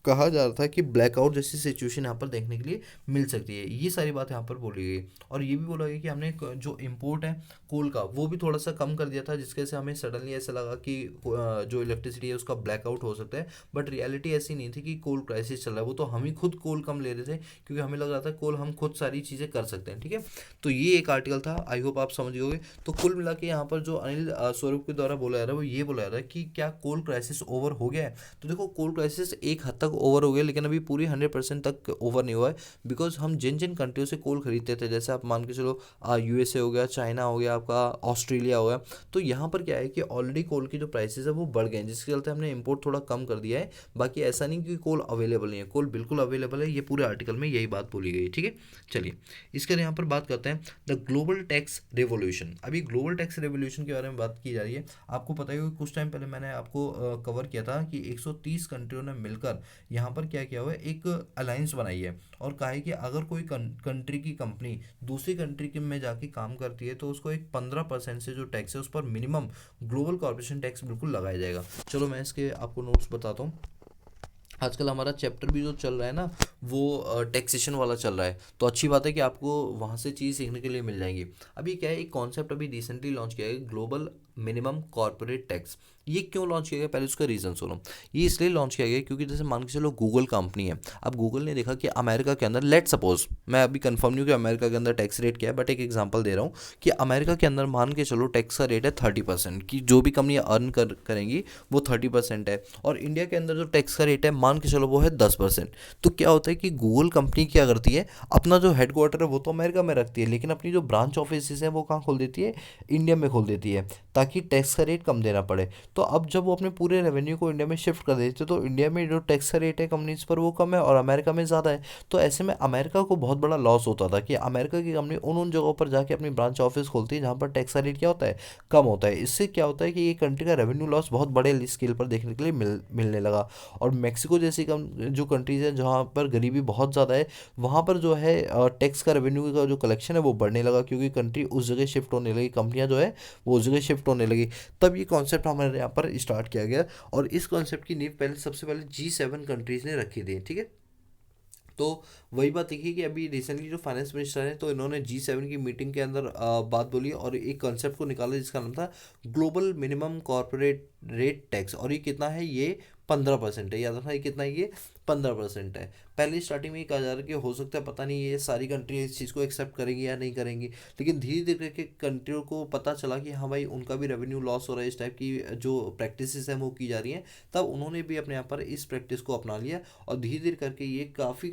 कहा जा रहा था कि ब्लैकआउट जैसी सिचुएशन यहाँ पर देखने के लिए मिल सकती है। ये सारी बात यहाँ पर बोली गई, और ये भी बोला गया कि हमने जो इम्पोर्ट है कोल का वो भी थोड़ा सा कम कर दिया था, जिसके से हमें सडनली ऐसा लगा कि जो इलेक्ट्रिसिटी है उसका ब्लैकआउट हो सकता है। बट रियलिटी ऐसी नहीं थी कि कोल क्राइसिस चल रहा है, वो तो हम ही खुद कोल कम ले रहे थे, क्योंकि हमें लग रहा था कोल हम खुद सारी चीज़ें कर सकते हैं। ठीक है, तो ये एक आर्टिकल था, आई होप आप समझ गए। तो कुल मिला के यहाँ पर जो अनिल स्वरूप के द्वारा बोला जा रहा है वो ये बोला जा रहा है कि क्या कोल क्राइसिस ओवर हो गया है। तो देखो, कोल क्राइसिस एक हद तक ओवर हो गया, लेकिन अभी पूरी 100% तक ओवर नहीं हुआ है। बिकॉज हम जिन जिन कंट्रियों से कोल खरीदते थे, जैसे आप मान के चलो यूएसए हो गया, चाइना हो गया, आपका ऑस्ट्रेलिया हो गया, तो यहाँ पर क्या है कि ऑलरेडी कोल की जो प्राइसेस है वो बढ़ गए हैं, जिसके चलते हमने इंपोर्ट थोड़ा कम कर दिया है। बाकी ऐसा नहीं कि कोल अवेलेबल नहीं है, कोल बिल्कुल अवेलेबल है, ये पूरे आर्टिकल में यही बात बोली गई है। ठीक है, चलिए इसके यहाँ पर बात करते हैं द ग्लोबल टैक्स रेवोल्यूशन। अभी ग्लोबल टैक्स रेवोल्यूशन के बारे में बात की जा रही है। आपको पता ही होगा कुछ टाइम पहले मैंने आपको कवर किया था कि 130 कंट्रियों ने मिलकर यहाँ पर क्या किया हुआ है, एक अलायंस बनाई है, और कहा है कि अगर कोई कंट्री की कंपनी दूसरी कंट्री के में जाके काम करती है तो उसको एक 15% से जो टैक्स है उस पर मिनिमम ग्लोबल कॉर्पोरेशन टैक्स बिल्कुल लगाया जाएगा। चलो मैं इसके आपको नोट्स बताता हूँ। आजकल हमारा चैप्टर भी जो चल रहा है ना वो टैक्सेशन वाला चल रहा है, तो अच्छी बात है कि आपको वहाँ से चीज़ सीखने के लिए मिल जाएंगी। अभी क्या है, एक कॉन्सेप्ट अभी रिसेंटली लॉन्च किया है, ग्लोबल मिनिमम कॉर्पोरेट टैक्स। ये क्यों लॉन्च किया गया, पहले उसका रीज़न सुनो। ये इसलिए लॉन्च किया गया क्योंकि जैसे मान के चलो गूगल कंपनी है, अब गूगल ने देखा कि अमेरिका के अंदर, लेट सपोज, मैं अभी कंफर्म नहीं हूँ कि अमेरिका के अंदर टैक्स रेट क्या है, बट एक एग्जांपल दे रहा हूँ कि अमेरिका के अंदर मान के चलो टैक्स का रेट है 30%, कि जो भी कंपनी अर्न करेंगी वो 30% है, और इंडिया के अंदर जो टैक्स का रेट है मान के चलो वो है 10%। तो क्या होता है कि गूगल कंपनी क्या करती है, अपना जो हेडक्वार्टर है वो तो अमेरिका में रखती है, लेकिन अपनी जो ब्रांच ऑफिस है वो कहाँ खोल देती है, इंडिया में खोल देती है, ताकि टैक्स का रेट कम देना पड़े। तो अब जब वो अपने पूरे रेवेन्यू को इंडिया में शिफ्ट कर देते तो इंडिया में जो टैक्स का रेट है कंपनीज पर वो कम है और अमेरिका में ज़्यादा है। तो ऐसे में अमेरिका को बहुत बड़ा लॉस होता था कि अमेरिका की कंपनी उन उन जगहों पर जाके अपनी ब्रांच ऑफिस खोलती है जहाँ पर टैक्स का रेट क्या होता है, कम होता है। इससे क्या होता है कि ये कंट्री का रेवेन्यू लॉस बहुत बड़े स्केल पर देखने के लिए मिलने लगा। और मेक्सिको जैसी जो कंट्रीज है जहाँ पर गरीबी बहुत ज़्यादा है, वहाँ पर जो है टैक्स का रेवेन्यू का जो कलेक्शन है वो बढ़ने लगा, क्योंकि कंट्री उस जगह शिफ्ट होने लगी, कंपनियाँ जो है वो उस जगह शिफ्ट होने लगी। तब ये कॉन्सेप्ट हमारे यहाँ पर स्टार्ट किया गया, और इस कॉन्सेप्ट की नींव पहले सबसे पहले G7 कंट्रीज ने रखी थी। ठीक है, तो वही बात देखिए कि अभी रिसेंटली जो फाइनेंस मिनिस्टर है तो इन्होंने G7 की मीटिंग के अंदर बात बोली और एक कॉन्सेप्ट को निकाला जिसका नाम था global minimum corporate rate tax. और ये कितना है, ये 15% है। याद रखना, ये कितना है, ये 15% है। पहले स्टार्टिंग में ये कहा जा रहा है कि हो सकता है, पता नहीं ये सारी कंट्री इस चीज़ को एक्सेप्ट करेंगी या नहीं करेंगी, लेकिन धीरे धीरे करके कंट्रियों को पता चला कि हाँ भाई उनका भी रेवेन्यू लॉस हो रहा है, इस टाइप की जो प्रैक्टिसेस हैं वो की जा रही हैं, तब उन्होंने भी अपने यहाँ पर इस प्रैक्टिस को अपना लिया, और धीरे धीरे करके ये काफ़ी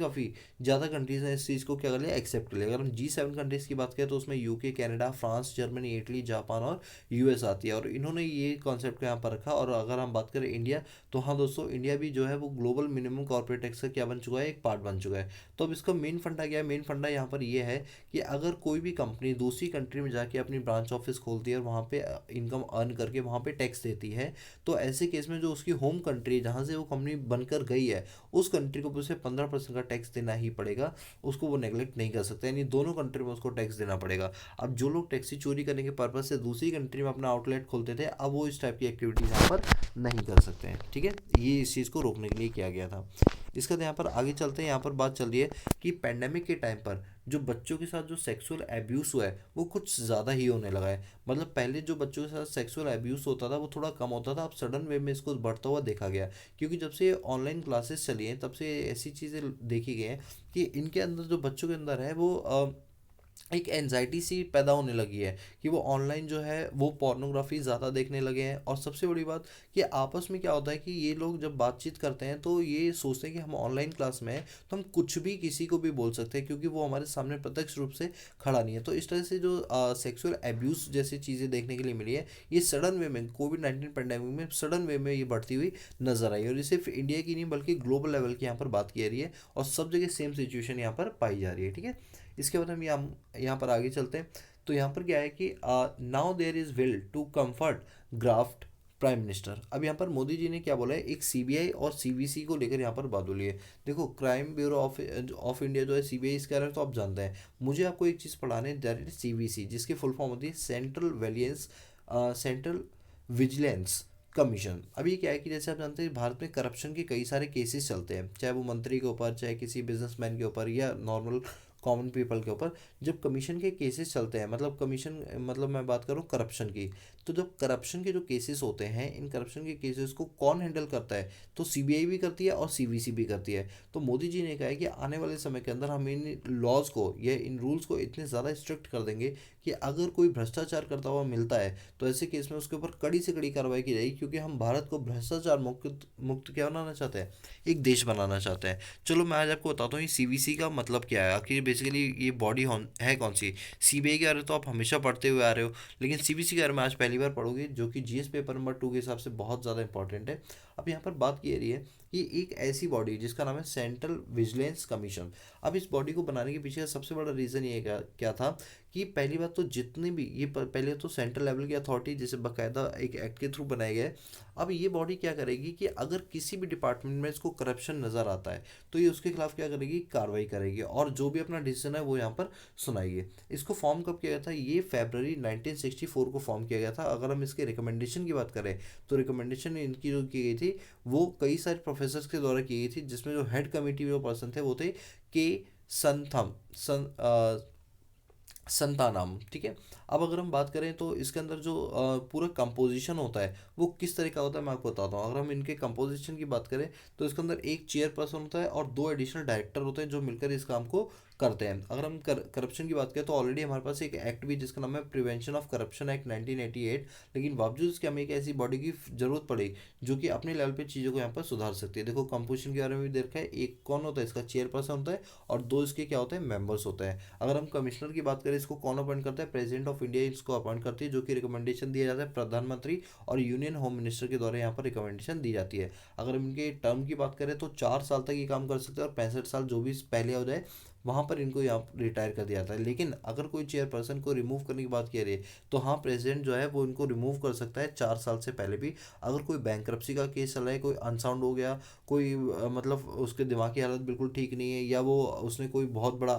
ज़्यादा कंट्रीज़ ने इस चीज़ को क्या कर लिया, एक्सेप्ट कर लिया। अगर हम G7 कंट्रीज़ की बात करें तो उसमें UK, Canada, France, Germany, Italy, Japan और US आती है, और इन्होंने ये कॉन्सेप्ट को यहाँ पर रखा। और अगर हम बात करें इंडिया, तो हाँ दोस्तों, इंडिया भी जो है वो ग्लोबल मिनिमम कॉर्पोरेट टैक्स का क्या बन चुका है, एक पार्ट बन चुका है। तो अब इसका मेन फंडा क्या है, मेन फंडा यहाँ पर ये है कि अगर कोई भी कंपनी दूसरी कंट्री में जाके अपनी ब्रांच ऑफिस खोलती है और वहाँ पे इनकम अर्न करके वहाँ पे टैक्स देती है, तो ऐसे केस में जो उसकी होम कंट्री जहाँ से वो कंपनी बनकर गई है उस कंट्री को उसे 15% का टैक्स देना ही पड़ेगा, उसको वो नेगलेक्ट नहीं कर सकते, यानी दोनों कंट्री में उसको टैक्स देना पड़ेगा। अब जो लोग टैक्सी चोरी करने के पर्पज से दूसरी कंट्री में अपना आउटलेट खोलते थे, अब वो इस टाइप की एक्टिविटीज यहाँ पर नहीं कर सकते हैं। ठीक है, ये इस चीज़ को रोकने के लिए किया गया था। इसका यहाँ पर आगे चलते हैं। यहाँ पर बात चल रही है कि पैंडेमिक के टाइम पर जो बच्चों के साथ जो सेक्सुअल एब्यूज़ हुआ है वो कुछ ज़्यादा ही होने लगा है। मतलब पहले जो बच्चों के साथ सेक्सुअल एब्यूज़ होता था वो थोड़ा कम होता था, अब सडन वे में इसको बढ़ता हुआ देखा गया। क्योंकि जब से ऑनलाइन क्लासेस चली हैं तब से ऐसी चीज़ें देखी गई हैं कि इनके अंदर जो बच्चों के अंदर है वो एक एनजाइटी सी पैदा होने लगी है कि वो ऑनलाइन जो है वो पोर्नोग्राफी ज़्यादा देखने लगे हैं। और सबसे बड़ी बात कि आपस में क्या होता है कि ये लोग जब बातचीत करते हैं तो ये सोचते हैं कि हम ऑनलाइन क्लास में हैं तो हम कुछ भी किसी को भी बोल सकते हैं, क्योंकि वो हमारे सामने प्रत्यक्ष रूप से खड़ा नहीं है। तो इस तरह से जो सेक्सुअल एब्यूज़ जैसी चीज़ें देखने के लिए मिली है, ये सडन वे में कोविड-19 पैंडेमिक में सडन वे में ये बढ़ती हुई नजर आई। और ये सिर्फ इंडिया की नहीं बल्कि ग्लोबल लेवल की यहाँ पर बात की जा रही है और सब जगह सेम सिचुएशन यहाँ पर पाई जा रही है। ठीक है, इसके बाद हम यहाँ पर आगे चलते हैं। तो यहाँ पर क्या है कि now there is will to comfort graft prime minister. अब यहाँ पर मोदी जी ने क्या बोला है, एक सीबीआई और सीवीसी को लेकर यहाँ पर बात बोली है। देखो, क्राइम ब्यूरो ऑफ इंडिया जो है सीबीआई इसका है तो आप जानते हैं। मुझे आपको एक चीज़ पढ़ाने जा रही है, सीवीसी जिसकी फुल फॉर्म होती है सेंट्रल विजिलेंस कमीशन। अब ये क्या है कि जैसे आप जानते हैं भारत में करप्शन के कई सारे केसेस चलते हैं, चाहे वो मंत्री के ऊपर, चाहे किसी बिजनेसमैन के ऊपर या नॉर्मल कॉमन पीपल के ऊपर। जब कमीशन के केसेस चलते हैं, मतलब कमीशन मतलब मैं बात करूँ करप्शन की, तो जब करप्शन के जो केसेस होते हैं, इन करप्शन के केसेस को कौन हैंडल करता है, तो सीबीआई भी करती है और सीवीसी भी करती है। तो मोदी जी ने कहा है कि आने वाले समय के अंदर हम इन लॉज को या इन रूल्स को इतने ज़्यादा स्ट्रिक्ट कर देंगे कि अगर कोई भ्रष्टाचार करता हुआ मिलता है तो ऐसे केस में उसके ऊपर कड़ी से कड़ी कार्रवाई की जाएगी, क्योंकि हम भारत को भ्रष्टाचार मुक्त मुक्त क्या बनाना चाहते हैं, एक देश बनाना चाहते हैं। चलो मैं आज आपको बताता हूँ ये सीवीसी का मतलब क्या है, आखिर बेसिकली ये बॉडी है कौन सी। सीबीआई के बारे में तो आप हमेशा पढ़ते हुए आ रहे हो, लेकिन सीवीसी के बारे में आज पहली बार पढ़ोगे, जो कि जीएस पेपर नंबर 2 के हिसाब से बहुत ज़्यादा इंपॉर्टेंट है। अब यहाँ पर बात की जा रही है कि एक ऐसी बॉडी जिसका नाम है सेंट्रल विजिलेंस कमीशन। अब इस बॉडी को बनाने के पीछे का सबसे बड़ा रीज़न ये क्या था कि पहली बात तो जितने भी ये पहले तो सेंट्रल लेवल की अथॉरिटी जिसे बाकायदा एक एक्ट के थ्रू बनाया गया है। अब ये बॉडी क्या करेगी कि अगर किसी भी डिपार्टमेंट में इसको करप्शन नज़र आता है तो ये उसके खिलाफ क्या करेगी, कार्रवाई करेगी और जो भी अपना डिसीजन है वो यहाँ पर सुनाएगी। इसको फॉर्म कब किया गया था, ये फरवरी 1964 को फॉर्म किया गया था। अगर हम इसके रिकमेंडेशन की बात करें तो रिकमेंडेशन इनकी जो की गई थी वो कई सारे प्रोफेसर्स के द्वारा की गई थी, जिसमें जो हेड कमेटी जो पर्सन थे वो थे के संथम संतानाम। ठीक है, अब अगर हम बात करें तो इसके अंदर जो पूरा कंपोजिशन होता है वो किस तरह का होता है मैं आपको बताता हूँ। अगर हम इनके कंपोजिशन की बात करें तो इसके अंदर एक चेयरपर्सन होता है और 2 एडिशनल डायरेक्टर होते हैं जो मिलकर इस काम को करते हैं। अगर हम करप्शन की बात करें तो ऑलरेडी हमारे पास एक एक्ट भी जिसका नाम है प्रिवेंशन ऑफ करप्शन एक्ट 1988, लेकिन बावजूद इसके हमें एक ऐसी बॉडी की ज़रूरत पड़ी जो कि अपने लेवल पे चीज़ों को यहाँ पर सुधार सकती है। देखो कंपोजिशन के बारे में भी देखा है, एक कौन होता है, इसका चेयरपर्सन होता है और 2 इसके क्या होते हैं, मेंबर्स होते हैं। अगर हम कमिश्नर की बात करें, इसको कौन अपॉइंट करता है, प्रेसिडेंट ऑफ इंडिया इसको अपॉइंट करती है, जो कि रिकमेंडेशन दिया जाता है प्रधानमंत्री और यूनियन होम मिनिस्टर के द्वारा यहाँ पर रिकमेंडेशन दी जाती है। अगर हम इनके टर्म की बात करें तो 4 साल तक ये काम कर सकते हैं और 65 साल जो भी पहले हो जाए वहाँ पर इनको यहाँ रिटायर कर दिया जाता है। लेकिन अगर कोई चेयरपर्सन को रिमूव करने की बात की रही है तो हाँ, प्रेसिडेंट जो है वो इनको रिमूव कर सकता है 4 साल से पहले भी। अगर कोई बैंक्रप्सी का केस चल रहा है, कोई अनसाउंड हो गया, कोई मतलब उसके दिमाग की हालत बिल्कुल ठीक नहीं है, या वो उसने कोई बहुत बड़ा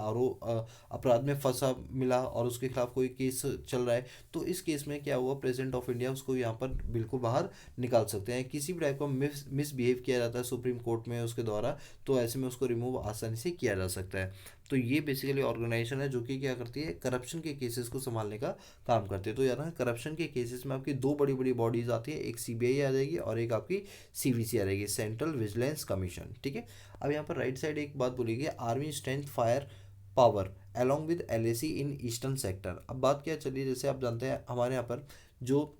अपराध में फंसा मिला और उसके खिलाफ कोई केस चल रहा है, तो इस केस में क्या हुआ, प्रेसिडेंट ऑफ इंडिया उसको यहाँ पर बिल्कुल बाहर निकाल सकते हैं। किसी भी टाइप का मिसबिहेव किया जाता है सुप्रीम कोर्ट में उसके द्वारा, तो ऐसे में उसको रिमूव आसानी से किया जा सकता है। तो ये बेसिकली ऑर्गेनाइजेशन है जो कि क्या करती है, करप्शन के केसेस को संभालने का काम करती है। तो यार करप्शन के केसेस में आपकी 2 बड़ी बड़ी बॉडीज आती है, एक सीबीआई आ जाएगी और एक आपकी सीवीसी आ जाएगी, सेंट्रल विजिलेंस कमीशन। ठीक है, अब यहाँ पर राइट साइड एक बात बोली गई, army strength fire power along with LAC in eastern sector. अब बात क्या चलिए, जैसे आप जानते हैं हमारे यहाँ पर जो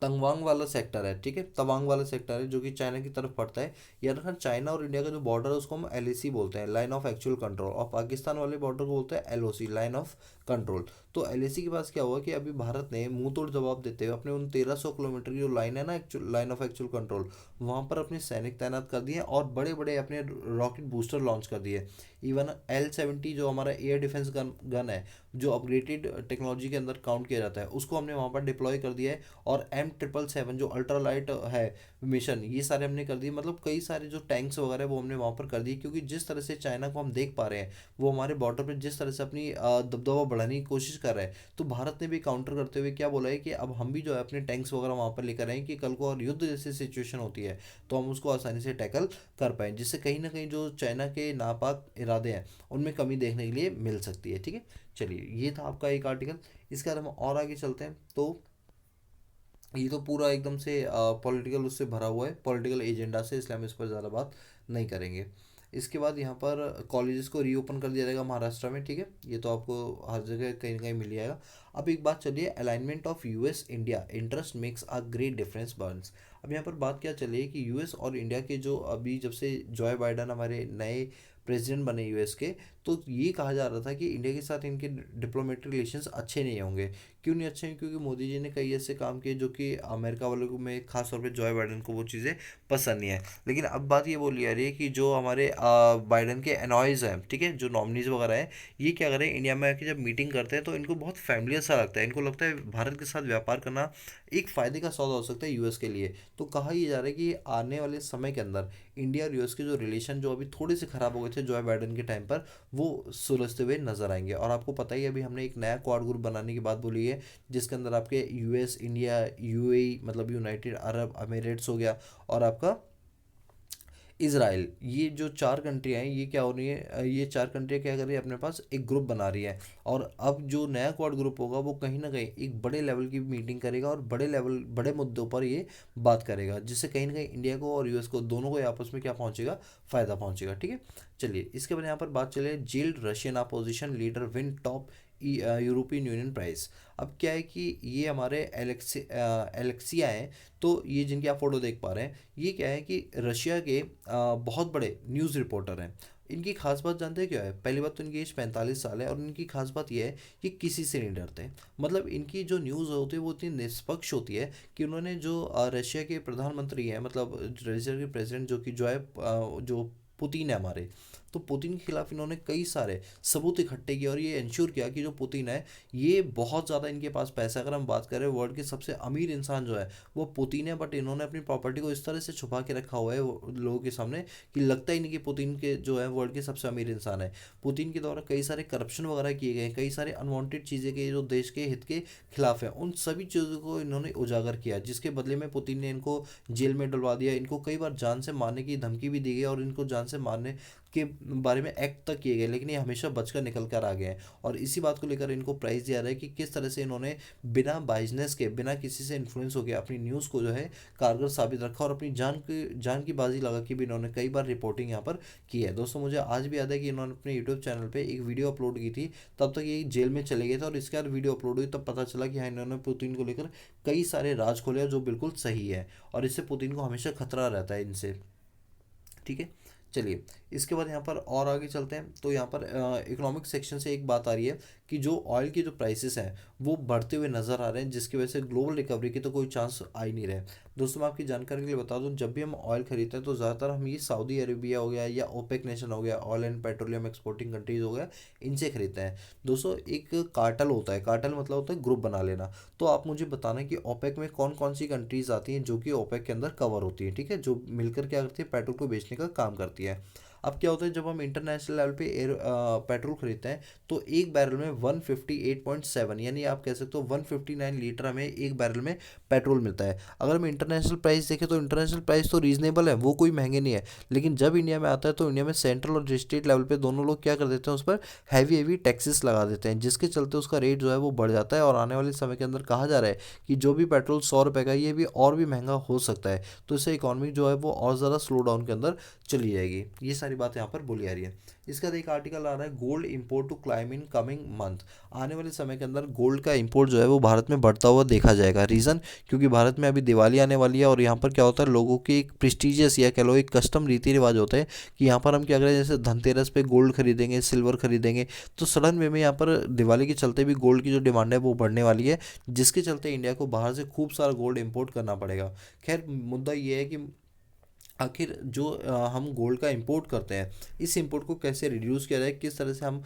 तवांग वाला सेक्टर है, ठीक है, तवांग वाला सेक्टर है जो कि चाइना की तरफ पड़ता है। यार हाँ, चाइना और इंडिया का जो बॉर्डर है उसको हम एलएसी बोलते हैं, लाइन ऑफ एक्चुअल कंट्रोल, और पाकिस्तान वाले बॉर्डर को बोलते हैं एलओसी, लाइन ऑफ कंट्रोल। तो एलएसी के पास क्या हुआ कि अभी भारत ने मुंह तोड़ जवाब देते हुए अपने उन 1300 किलोमीटर की जो लाइन है ना, actual line of actual control, वहाँ पर अपने सैनिक तैनात कर दिए और बड़े बड़े अपने रॉकेट बूस्टर लॉन्च कर दिए। इवन L-70 जो हमारा एयर डिफेंस गन है, जो अपग्रेडेड टेक्नोलॉजी के अंदर काउंट किया जाता है, उसको हमने वहाँ पर डिप्लॉय कर दिया है। और M777 जो अल्ट्रा लाइट है मिशन ये सारे हमने कर दिए, मतलब कई सारे जो टैंक्स वगैरह वो हमने वहाँ पर कर दिए, क्योंकि जिस तरह से चाइना को हम देख पा रहे हैं वो हमारे बॉर्डर पर जिस तरह से अपनी दबदबा बढ़ाने की कोशिश कर रहा है, तो भारत ने भी काउंटर करते हुए क्या बोला है कि अब हम भी जो है अपने टैंक्स वगैरह वहाँ पर लेकर आए कि कल को और युद्ध जैसी सिचुएशन होती है तो हम उसको आसानी से टैकल कर पाएँ, जिससे कहीं ना कहीं जो चाइना के नापाक इरादे हैं उनमें कमी देखने के लिए मिल सकती है। ठीक है, चलिए ये था आपका एक आर्टिकल। इसके बाद हम और आगे चलते हैं, तो ये तो पूरा एकदम से पॉलिटिकल उससे भरा हुआ है, पॉलिटिकल एजेंडा से, इसलिए हम इस पर ज़्यादा बात नहीं करेंगे। इसके बाद यहाँ पर कॉलेजेस को रीओपन कर दिया जाएगा महाराष्ट्र में। ठीक है, ये तो आपको हर जगह कहीं ना कहीं मिल जाएगा। अब एक बात चलिए, alignment of US India interest makes a great difference Burns. अब यहाँ पर बात क्या चली है कि यूएस और इंडिया के जो अभी जब से जॉय बाइडन हमारे नए प्रेसिडेंट बने यूएस के, तो ये कहा जा रहा था कि इंडिया के साथ इनके डिप्लोमेटिक रिलेशंस अच्छे नहीं होंगे। क्यों नहीं अच्छे हैं? क्योंकि मोदी जी ने कई ऐसे काम किए जो कि अमेरिका वालों को में खास तौर पे जॉय बाइडन को वो चीज़ें पसंद नहीं है। लेकिन अब बात ये बोली जा रही है कि जो हमारे बाइडन के एनॉयज़ हैं, ठीक है, जो नॉमिनीज वगैरह हैं, ये क्या करें, इंडिया में आके जब मीटिंग करते हैं तो इनको बहुत फैमिलियर सा लगता है, इनको लगता है भारत के साथ व्यापार करना एक फ़ायदे का सौदा हो सकता है यूएस के लिए। तो कहा ये जा रहा है कि आने वाले समय के अंदर इंडिया और यूएस के जो रिलेशन जो अभी थोड़े से ख़राब हो गए थे जॉय बाइडन के टाइम पर, वो सुलझते हुए नजर आएंगे। और आपको पता ही है, अभी हमने एक नया क्वाड ग्रुप बनाने की बात बोली है, जिसके अंदर आपके यूएस, इंडिया, यूएई मतलब यूनाइटेड अरब अमीरेट्स हो गया, और आपका इसराइल, ये जो चार कंट्रियाँ हैं, ये क्या हो रही है, ये चार कंट्रियाँ क्या कर रही है, अपने पास एक ग्रुप बना रही है। और अब जो नया क्वाड ग्रुप होगा वो कहीं ना कहीं एक बड़े लेवल की मीटिंग करेगा और बड़े लेवल बड़े मुद्दों पर ये बात करेगा, जिससे कहीं ना कहीं इंडिया को और यूएस को दोनों को आपस में क्या पहुंचेगा, फ़ायदा पहुंचेगा। ठीक है, चलिए इसके बाद यहाँ पर बात चले, jailed Russian opposition leader win top European Union prize. अब क्या है कि ये हमारे एलेक्सिया हैं, तो ये जिनकी आप फोटो देख पा रहे हैं, ये क्या है कि रशिया के बहुत बड़े न्यूज़ रिपोर्टर हैं। इनकी खास बात जानते हैं क्या है? पहली बात तो इनकी एज 45 साल है, और इनकी खास बात यह है कि किसी से नहीं डरते। मतलब इनकी जो न्यूज़ होती है वो इतनी निष्पक्ष होती है कि उन्होंने जो रशिया के प्रधानमंत्री हैं, मतलब रशिया के प्रेसिडेंट जो कि जो पुतिन है हमारे, तो पुतिन के खिलाफ इन्होंने कई सारे सबूत इकट्ठे किए और ये इंश्योर किया कि जो पुतिन है, ये बहुत ज़्यादा इनके पास पैसा, अगर हम बात करें वर्ल्ड के सबसे अमीर इंसान जो है वो पुतिन है, बट इन्होंने अपनी प्रॉपर्टी को इस तरह से छुपा के रखा हुआ है लोगों के सामने कि लगता ही नहीं कि पुतिन के जो है वर्ल्ड के सबसे अमीर इंसान है। पुतिन के द्वारा कई सारे करप्शन वगैरह किए गए हैं, कई सारे अनवांटेड चीज़ें के जो देश के हित के खिलाफ है, उन सभी चीज़ों को इन्होंने उजागर किया, जिसके बदले में पुतिन ने इनको जेल में डलवा दिया, इनको कई बार जान से मारने की धमकी भी दी गई और इनको जान से मारने के बारे में एक्ट तक किए गए, लेकिन ये हमेशा बचकर निकल कर आ गए हैं। और इसी बात को लेकर इनको प्राइज़ दिया रहा है कि किस तरह से इन्होंने बिना बाइजनेस के, बिना किसी से इन्फ्लुएंस हो गया अपनी न्यूज़ को जो है कारगर साबित रखा, और अपनी जान की बाजी लगा के भी इन्होंने कई बार रिपोर्टिंग यहाँ पर की है। दोस्तों मुझे आज भी याद है कि इन्होंने अपने यूट्यूब चैनल पर एक वीडियो अपलोड की थी, तब तक ये जेल में चले गए थे, और इसके बाद वीडियो अपलोड हुई तब पता चला कि हाँ, इन्होंने पुतिन को लेकर कई सारे राज खोले जो बिल्कुल सही है, और इससे पुतिन को हमेशा खतरा रहता है इनसे। ठीक है, चलिए इसके बाद यहाँ पर और आगे चलते हैं, तो यहाँ पर इकोनॉमिक सेक्शन से एक बात आ रही है कि जो ऑयल की जो प्राइसेस हैं वो बढ़ते हुए नज़र आ रहे हैं, जिसकी वजह से ग्लोबल रिकवरी की तो कोई चांस आ ही नहीं रहे। दोस्तों मैं आपकी जानकारी के लिए बता दूं, जब भी हम ऑयल खरीदते हैं तो ज़्यादातर हम ये सऊदी अरेबिया हो गया या ओपेक नेशन हो गया, oil and petroleum exporting countries हो गया, इनसे खरीदते हैं। दोस्तों एक कार्टल होता है, कार्टल मतलब होता है ग्रुप बना लेना। तो आप मुझे बताना कि ओपेक में कौन कौन सी कंट्रीज आती हैं जो कि ओपेक के अंदर कवर होती है, ठीक है, जो मिलकर क्या करती है, पेट्रोल को बेचने का काम करती है। अब क्या होता है, जब हम इंटरनेशनल लेवल पे पेट्रोल खरीदते हैं तो एक बैरल में 158.7, यानी आप कह सकते हो 159 लीटर हमें एक बैरल में पेट्रोल मिलता है। अगर हम इंटरनेशनल प्राइस देखें तो इंटरनेशनल प्राइस तो रीजनेबल है, वो कोई महंगे नहीं है, लेकिन जब इंडिया में आता है तो इंडिया में सेंट्रल और स्टेट लेवल पे दोनों लोग क्या कर देते हैं, उस पर हैवी हैवी टैक्सेस लगा देते हैं, जिसके चलते उसका रेट जो है वो बढ़ जाता है। और आने वाले समय के अंदर कहा जा रहा है कि जो भी पेट्रोल 100 रुपये का, ये भी और भी महंगा हो सकता है। तो इससे इकॉनमी जो है वो और ज़्यादा स्लो डाउन के अंदर चली जाएगी। ये सारी बात यहाँ पर बोली जा रही है। इसका एक आर्टिकल आ रहा है, gold import to climb in coming month. आने वाले समय के अंदर गोल्ड का इंपोर्ट जो है वो भारत में बढ़ता हुआ देखा जाएगा। रीज़न, क्योंकि भारत में अभी दिवाली आने वाली है, और यहाँ पर क्या होता है, लोगों की एक प्रेस्टिजियस या कह लो एक कस्टम रीति रिवाज होता है कि यहाँ पर हम क्या करें, जैसे धनतेरस पे गोल्ड खरीदेंगे, सिल्वर खरीदेंगे, तो सडन वे में यहाँ पर दिवाली के चलते भी गोल्ड की जो डिमांड है वो बढ़ने वाली है, जिसके चलते इंडिया को बाहर से खूब सारा गोल्ड इंपोर्ट करना पड़ेगा। खैर मुद्दा ये है कि आखिर जो हम गोल्ड का इंपोर्ट करते हैं, इस इंपोर्ट को कैसे रिड्यूस किया जाए, किस तरह से हम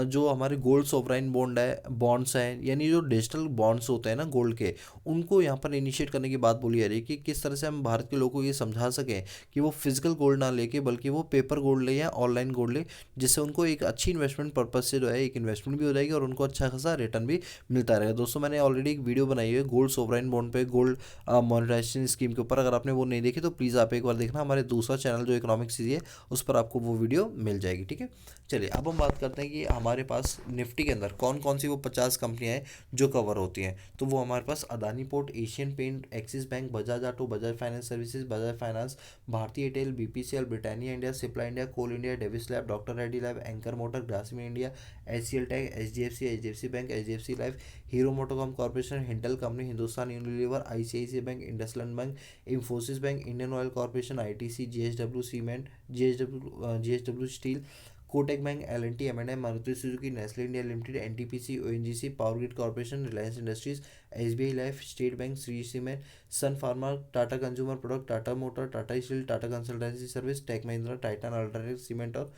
जो हमारे गोल्ड सोवराइन बॉन्ड है, बॉन्ड्स हैं, यानी जो डिजिटल बॉन्ड्स होते हैं ना गोल्ड के, उनको यहाँ पर इनिशिएट करने की बात बोली जा रही है कि किस तरह से हम भारत के लोगों को ये समझा सकें कि वो फिजिकल गोल्ड ना लेके बल्कि वो पेपर गोल्ड ले या ऑनलाइन गोल्ड ले, जिससे उनको एक अच्छी इन्वेस्टमेंट पर्पज से जो है एक इन्वेस्टमेंट भी हो जाएगी और उनको अच्छा खासा रिटर्न भी मिलता रहेगा। दोस्तों मैंने ऑलरेडी एक वीडियो बनाई है गोल्ड सोवराइन बॉन्ड पे, गोल्ड मोनेटाइजेशन स्कीम के ऊपर, अगर आपने वो नहीं देखी तो प्लीज़ आप एक बार देखना, हमारे दूसरा चैनल जो इकोनॉमिक्स सीरीज है उस पर आपको वो वीडियो मिल जाएगी। ठीक है, चलिए अब हम बात करते हैं कि हमारे पास निफ्टी के अंदर कौन कौन सी वो 50 कंपनियां हैं जो कवर होती हैं। तो वो हमारे पास Adani port, Asian paint, Axis bank, Bajaj auto, Bajaj finance services, Bajaj finance, Bharti Airtel, BPCL, Britannia India, Cipla India, coal India, Divi's lab, doctor Reddy lab, anchor motor, Grasim India, HCL tag, HDFC bank, HDFC life, hero MotoCorp corporation, हिंडल company, Hindustan Unilever, ICICI bank, IndusInd bank, Infosys bank, Indian oil corporation, ITC, JSW cement, JSW steel, Kotak bank, L and T, एम&एम, Maruti Suzuki, Nestle India limited, NTPC, ONGC, power grid corporation, Reliance industries, SBI life, state bank, Shree cement, sun pharma, Tata consumer product, Tata motor, Tata steel, Tata consultancy service, tech Mahindra, Titan UltraTech cement और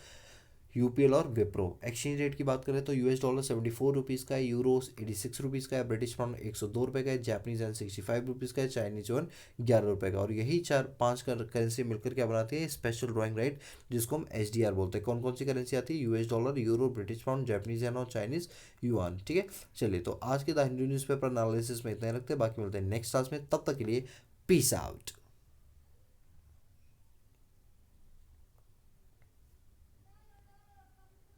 यूपीएल और विप्रो। एक्सचेंज रेट की बात करें तो यूएस डॉलर 74 रुपीज़ का है, यूरो 86 रुपीज़ का है, ब्रिटिश पाउंड 102 रुपये का है, जापानीज एन 65 रुपीज़ का है, चाइनीज वन 11 रुपये का। और यही चार पांच करेंसी मिलकर क्या बनाती है स्पेशल ड्राइंग राइट, जिसको हम एसडीआर बोलते हैं। कौन कौन सी करेंसी आती है, US dollar, euro, British pound, Japanese yen और चाइनीज युआन। ठीक है, चलिए तो आज के द हिंदू न्यूज़पेपर एनालिसिस में इतना ही रखते हैं, बाकी मिलते हैं नेक्स्ट क्लास में, तब तक के लिए पीस आउट।